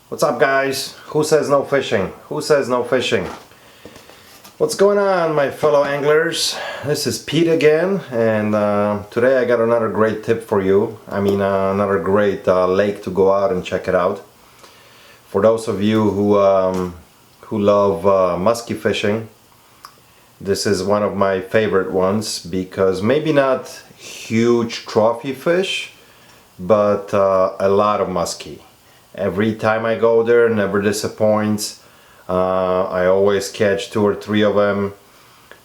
What's up, guys? Who says no fishing? Who says no fishing? What's going on, my fellow anglers? This is Pete again, and today I got another great tip for you. Another great lake to go out and check it out. For those of you who love musky fishing, this is one of my favorite ones because maybe not huge trophy fish, but a lot of musky. Every time I go there, never disappoints. I always catch 2 or 3 of them.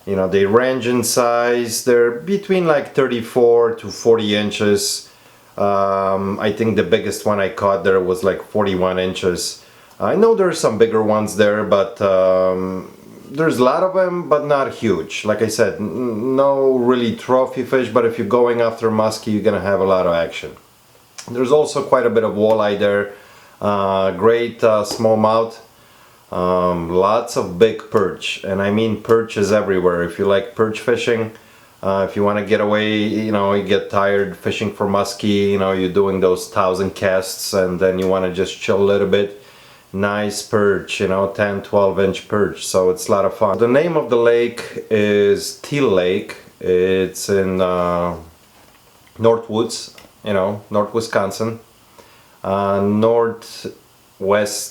You know, they range in size. They're between like 34 to 40 inches. I think the biggest one I caught there was like 41 inches. I know there's some bigger ones there, but there's a lot of them, but not huge. Like I said, no really trophy fish, but if you're going after musky, you're gonna have a lot of action. There's also quite a bit of walleye there. Great smallmouth. Lots of big perch, and I mean perch is everywhere. If you like perch fishing, if you want to get away, you know, you get tired fishing for musky, you know, you're doing those 1,000 casts and then you want to just chill a little bit. Nice perch, you know, 10-12 inch perch, so it's a lot of fun. The name of the lake is Teal Lake. It's in North Woods, you know, North Wisconsin, northwest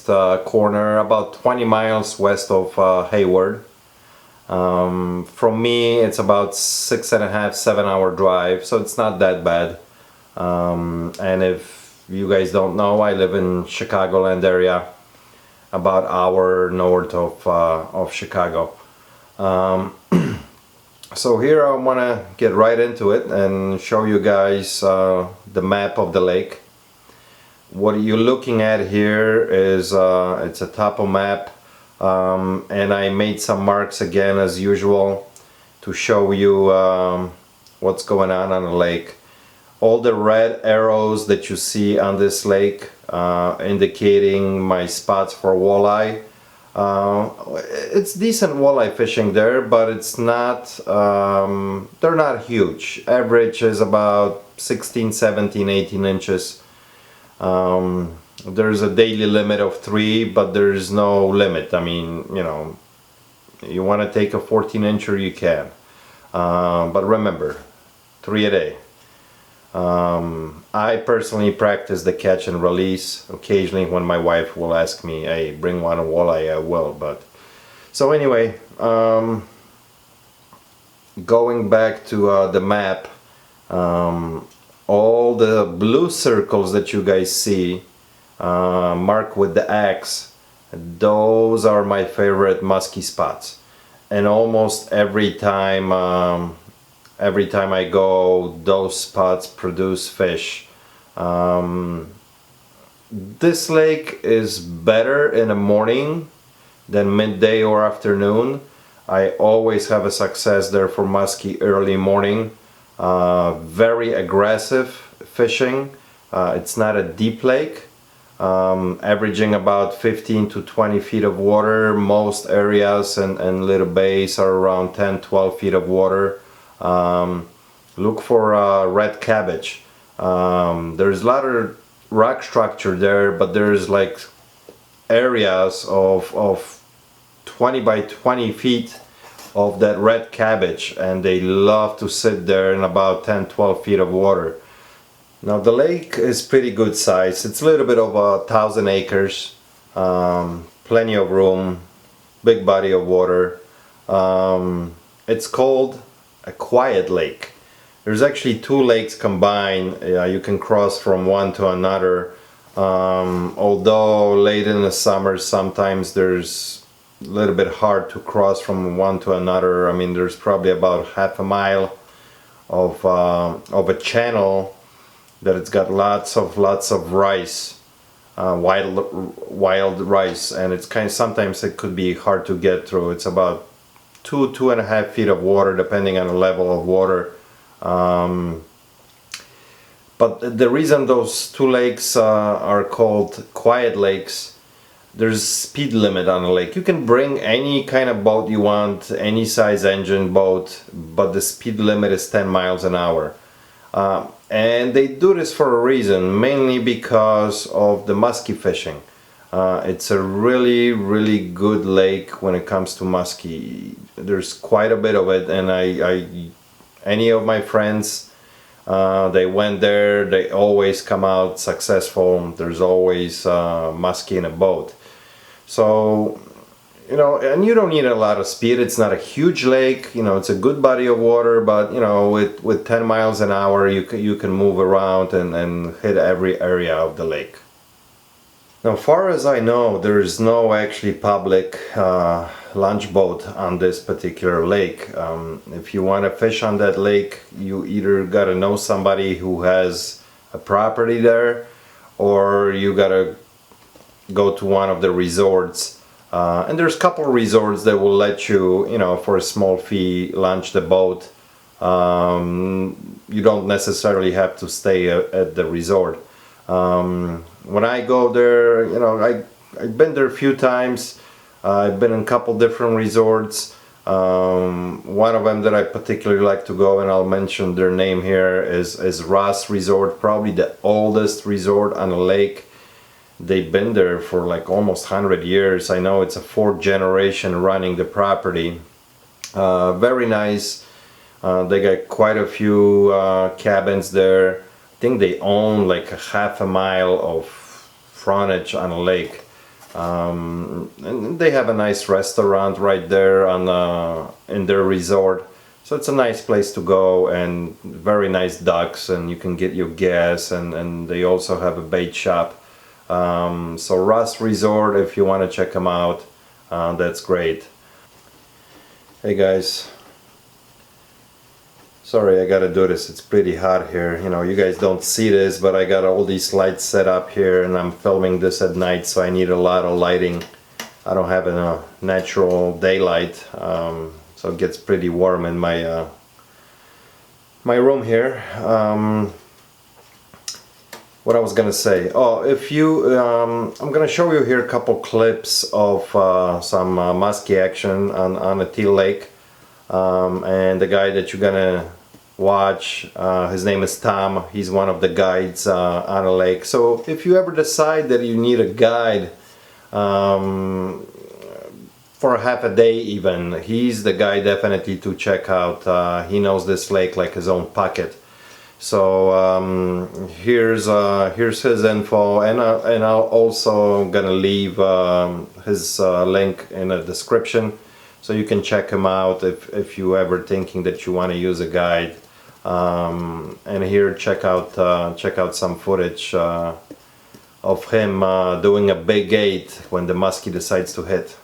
corner, about 20 miles west of Hayward. From me it's about 6.5-7 hour drive, so it's not that bad. And if you guys don't know, I live in Chicagoland area, about hour north of Chicago. So here I want to get right into it and show you guys the map of the lake. What you're looking at here is it's a topo map, and I made some marks again as usual to show you what's going on the lake. All the red arrows that you see on this lake indicating my spots for walleye. It's decent walleye fishing there, but it's not they're not huge. Average is about 16, 17, 18 inches. There's a daily limit of 3, but there's no limit. I mean, you know, you want to take a 14 incher, you can, but remember, 3 a day. I personally practice the catch and release. Occasionally when my wife will ask me, hey, bring one walleye, I will. But so anyway, going back to the map, all the blue circles that you guys see marked with the X, those are my favorite musky spots. And almost every time I go, those spots produce fish. This lake is better in the morning than midday or afternoon. I always have a success there for musky early morning. Very aggressive fishing. It's not a deep lake. Averaging about 15 to 20 feet of water. Most areas and little bays are around 10-12 feet of water. Look for red cabbage. There's a lot of rock structure there, but there's like areas of 20 by 20 feet of that red cabbage, and they love to sit there in about 10-12 feet of water. Now the lake is pretty good size. It's a little bit over 1,000 acres, plenty of room, big body of water. It's called a quiet lake. There's actually 2 lakes combined. You can cross from one to another, although late in the summer sometimes there's a little bit hard to cross from one to another. I mean, there's probably about half a mile of a channel that it's got lots of rice, wild rice, and it's sometimes it could be hard to get through. It's about 2.5 feet of water depending on the level of water. But the reason those 2 lakes are called quiet lakes, there's speed limit on the lake. You can bring any kind of boat you want, any size engine boat, but the speed limit is 10 miles an hour. And they do this for a reason, mainly because of the musky fishing. It's a really good lake when it comes to musky. There's quite a bit of it, and any of my friends, they went there, they always come out successful. There's always musky in a boat. So, you know, and you don't need a lot of speed. It's not a huge lake, you know, it's a good body of water, but you know, with 10 miles an hour you can move around and hit every area of the lake. Now, far as I know, there is no actually public launch boat on this particular lake. If you want to fish on that lake, you either got to know somebody who has a property there, or you got to go to one of the resorts. And there's a couple resorts that will let you, you know, for a small fee, launch the boat. You don't necessarily have to stay at the resort. When I go there, you know, I've been there a few times. I've been in a couple different resorts. One of them that I particularly like to go, and I'll mention their name here, is Ross Resort, probably the oldest resort on a lake. They've been there for like almost 100 years. I know it's a fourth generation running the property. Very nice. They got quite a few cabins there. I think they own like a half a mile of frontage on a lake. And they have a nice restaurant right there on in their resort. So it's a nice place to go, and very nice ducks, and you can get your gas, and they also have a bait shop. So Ross Resort, if you want to check them out, that's great. Hey guys, sorry I gotta do this, it's pretty hot here. You know, you guys don't see this, but I got all these lights set up here, and I'm filming this at night, so I need a lot of lighting. I don't have a natural daylight, so it gets pretty warm in my my room here. What I was gonna say, if you, I'm gonna show you here a couple clips of some musky action on a Teal Lake, and the guy that you're gonna watch, his name is Tom. He's one of the guides on a lake. So if you ever decide that you need a guide for half a day even, he's the guy definitely to check out. He knows this lake like his own pocket. So here's his info, and I'll also gonna leave his link in the description, so you can check him out if you ever thinking that you want to use a guide. And here check out some footage of him doing a big 8 when the muskie decides to hit.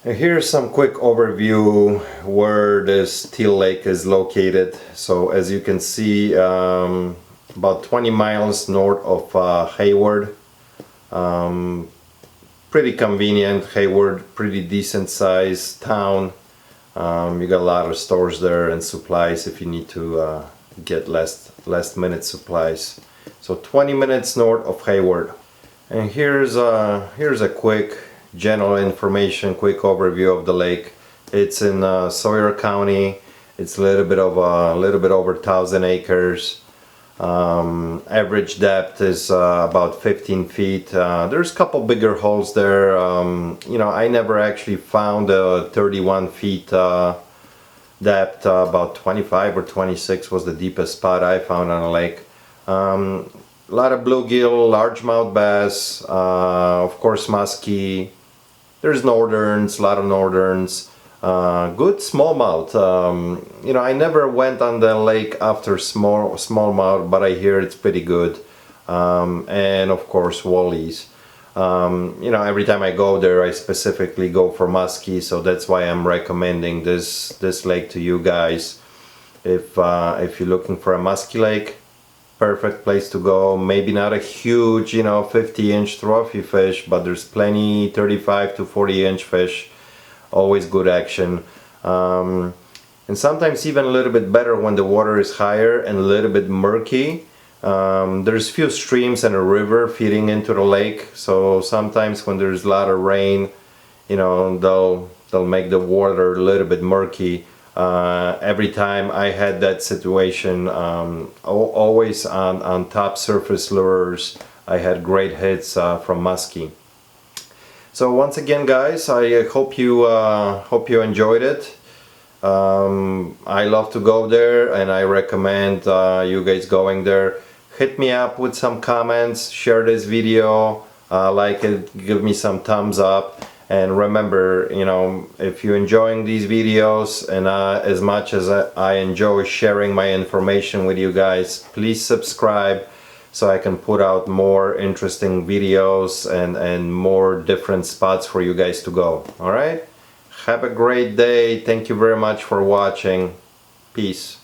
Here's some quick overview where this Teal Lake is located. So as you can see, about 20 miles north of Hayward. Pretty convenient. Hayward, pretty decent sized town. You got a lot of stores there and supplies if you need to get last minute supplies. So 20 minutes north of Hayward. And here's a quick general information, quick overview of the lake. It's in Sawyer County. It's a little bit over 1,000 acres. Average depth is about 15 feet. There's a couple bigger holes there. You know, I never actually found a 31 feet depth. About 25 or 26 was the deepest spot I found on a lake. A lot of bluegill, largemouth bass, of course musky. There's northerns, a lot of northerns. Good smallmouth. You know, I never went on the lake after smallmouth, but I hear it's pretty good. And of course Woleys. You know, every time I go there, I specifically go for musky, so that's why I'm recommending this lake to you guys. If you're looking for a musky lake, perfect place to go. Maybe not a huge, you know, 50-inch trophy fish, but there's plenty 35 to 40-inch fish. Always good action, and sometimes even a little bit better when the water is higher and a little bit murky. There's few streams and a river feeding into the lake, so sometimes when there's a lot of rain, you know, they'll make the water a little bit murky. Every time I had that situation, always on top surface lures, I had great hits from musky. So once again, guys, I hope you enjoyed it. I love to go there, and I recommend you guys going there. Hit me up with some comments, share this video, like it, give me some thumbs up, and remember, you know, if you're enjoying these videos and as much as I enjoy sharing my information with you guys, please subscribe, so I can put out more interesting videos and more different spots for you guys to go. Alright? Have a great day. Thank you very much for watching. Peace.